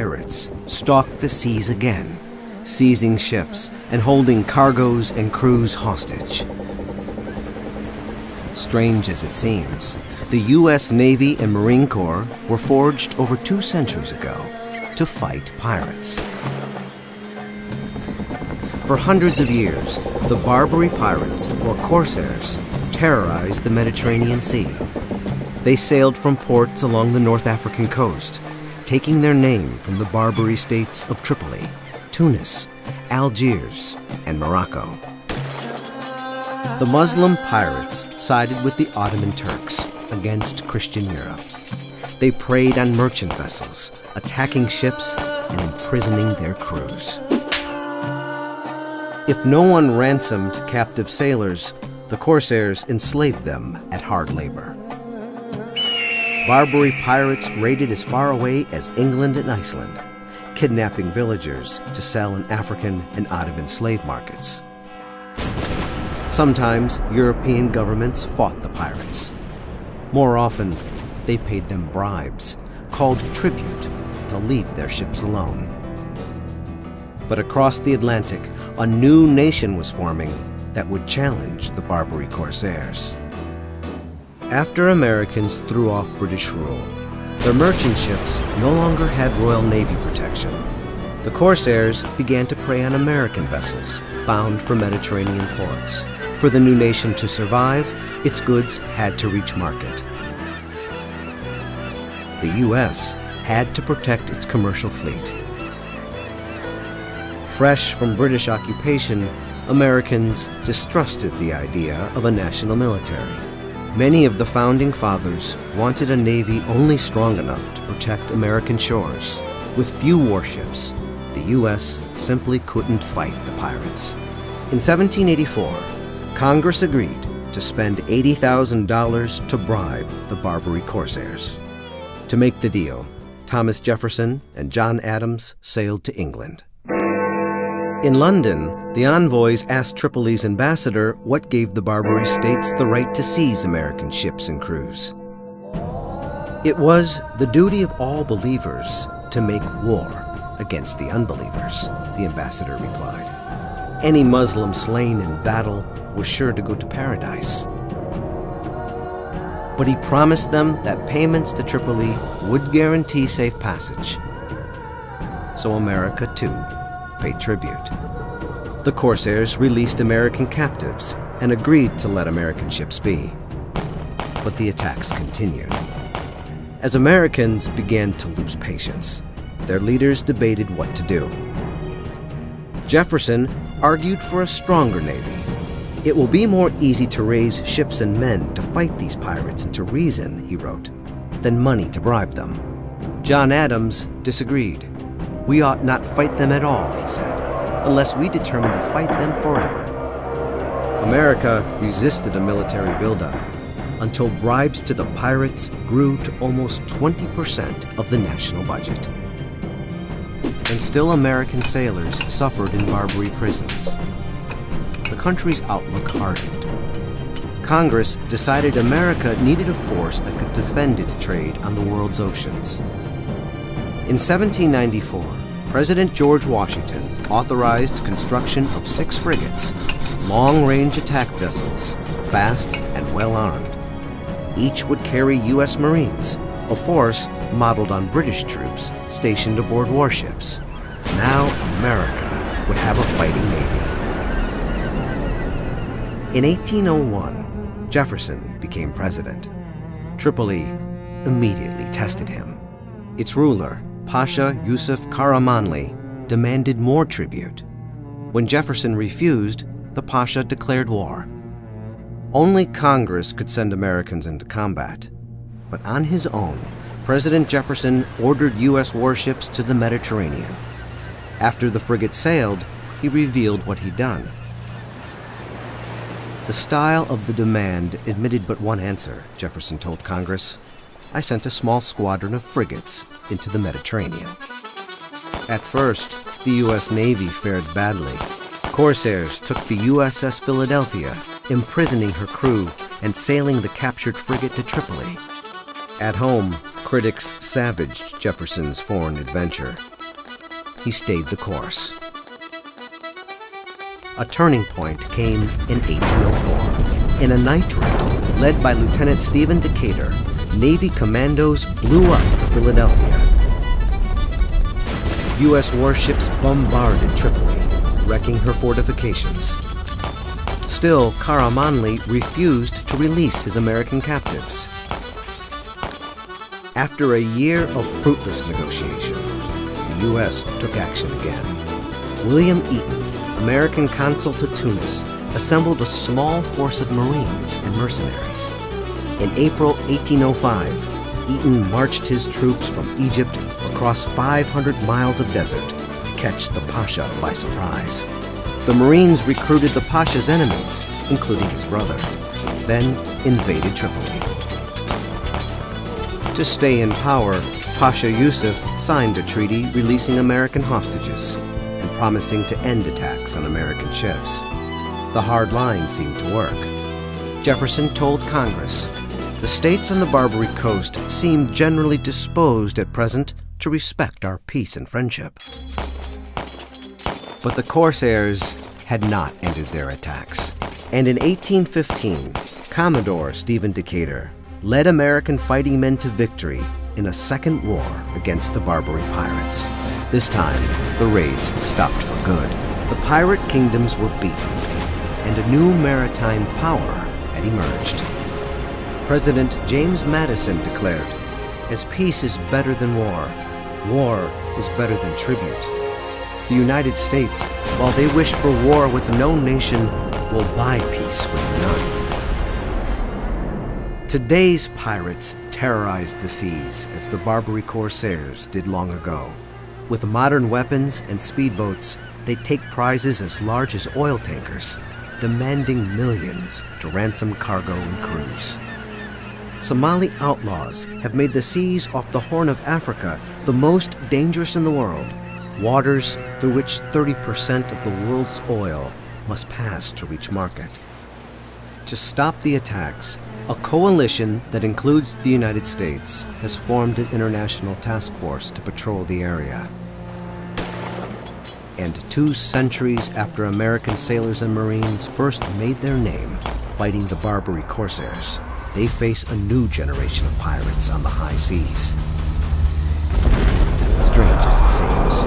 pirates stalked the seas again, seizing ships and holding cargoes and crews hostage. Strange as it seems, the U.S. Navy and Marine Corps were forged over 2 centuries ago to fight pirates. For hundreds of years, the Barbary pirates, or corsairs, terrorized the Mediterranean Sea. They sailed from ports along the North African coast, taking their name from the Barbary states of Tripoli, Tunis, Algiers, and Morocco. The Muslim pirates sided with the Ottoman Turks against Christian Europe. They preyed on merchant vessels, attacking ships and imprisoning their crews. If no one ransomed captive sailors, the corsairs enslaved them at hard labor. Barbary pirates raided as far away as England and Iceland, kidnapping villagers to sell in African and Ottoman slave markets. Sometimes European governments fought the pirates. More often, they paid them bribes, called tribute, to leave their ships alone. But across the Atlantic, a new nation was forming that would challenge the Barbary corsairs. After Americans threw off British rule, their merchant ships no longer had Royal Navy protection. The corsairs began to prey on American vessels bound for Mediterranean ports. For the new nation to survive, its goods had to reach market. The U.S. had to protect its commercial fleet. Fresh from British occupation, Americans distrusted the idea of a national military. Many of the founding fathers wanted a navy only strong enough to protect American shores. With few warships, the U.S. simply couldn't fight the pirates. In 1784, Congress agreed to spend $80,000 to bribe the Barbary corsairs. To make the deal, Thomas Jefferson and John Adams sailed to England. In London, the envoys asked Tripoli's ambassador what gave the Barbary states the right to seize American ships and crews. It was the duty of all believers to make war against the unbelievers, the ambassador replied. Any Muslim slain in battle was sure to go to paradise. But he promised them that payments to Tripoli would guarantee safe passage. So America, too, paid tribute. The corsairs released American captives and agreed to let American ships be. But the attacks continued. As Americans began to lose patience, their leaders debated what to do. Jefferson argued for a stronger navy. It will be more easy to raise ships and men to fight these pirates and to reason, he wrote, than money to bribe them. John Adams disagreed. We ought not fight them at all, he said, unless we determine to fight them forever. America resisted a military buildup until bribes to the pirates grew to almost 20% of the national budget. And still American sailors suffered in Barbary prisons. The country's outlook hardened. Congress decided America needed a force that could defend its trade on the world's oceans. In 1794, President George Washington authorized construction of 6 frigates, long-range attack vessels, fast and well-armed. Each would carry U.S. Marines, a force modeled on British troops stationed aboard warships. Now America would have a fighting navy. In 1801, Jefferson became president. Tripoli immediately tested him. Its ruler, Pasha Yusuf Karamanli, demanded more tribute. When Jefferson refused, the Pasha declared war. Only Congress could send Americans into combat. But on his own, President Jefferson ordered U.S. warships to the Mediterranean. After the frigate sailed, he revealed what he'd done. The style of the demand admitted but one answer, Jefferson told Congress. I sent a small squadron of frigates into the Mediterranean. At first, the U.S. Navy fared badly. Corsairs took the USS Philadelphia, imprisoning her crew and sailing the captured frigate to Tripoli. At home, Critics savaged Jefferson's foreign adventure. He stayed the course. A turning point came in 1804. In a night raid led by Lieutenant Stephen Decatur, Navy commandos blew up Philadelphia. U.S. warships bombarded Tripoli, wrecking her fortifications. Still, Karamanli refused to release his American captives. After a year of fruitless negotiation, the U.S. took action again. William Eaton, American consul to Tunis, assembled a small force of Marines and mercenaries. In April 1805, Eaton marched his troops from Egypt across 500 miles of desert to catch the Pasha by surprise. The Marines recruited the Pasha's enemies, including his brother, then invaded Tripoli. To stay in power, Pasha Yusuf signed a treaty releasing American hostages and promising to end attacks on American ships. The hard line seemed to work. Jefferson told Congress, "The states on the Barbary coast seem generally disposed at present to respect our peace and friendship." But the Corsairs had not ended their attacks. And in 1815, Commodore Stephen Decatur led American fighting men to victory in a second war against the Barbary pirates. This time, the raids stopped for good. The pirate kingdoms were beaten, and a new maritime power had emerged. President James Madison declared, "As peace is better than war, war is better than tribute. The United States, while they wish for war with no nation, will buy peace with none." Today's pirates terrorize the seas as the Barbary Corsairs did long ago. With modern weapons and speedboats, they take prizes as large as oil tankers, demanding millions to ransom cargo and crews. Somali outlaws have made the seas off the Horn of Africa the most dangerous in the world, waters through which 30% of the world's oil must pass to reach market. To stop the attacks, a coalition that includes the United States has formed an international task force to patrol the area. And 2 centuries after American sailors and Marines first made their name fighting the Barbary Corsairs, they face a new generation of pirates on the high seas. Strange as it seems.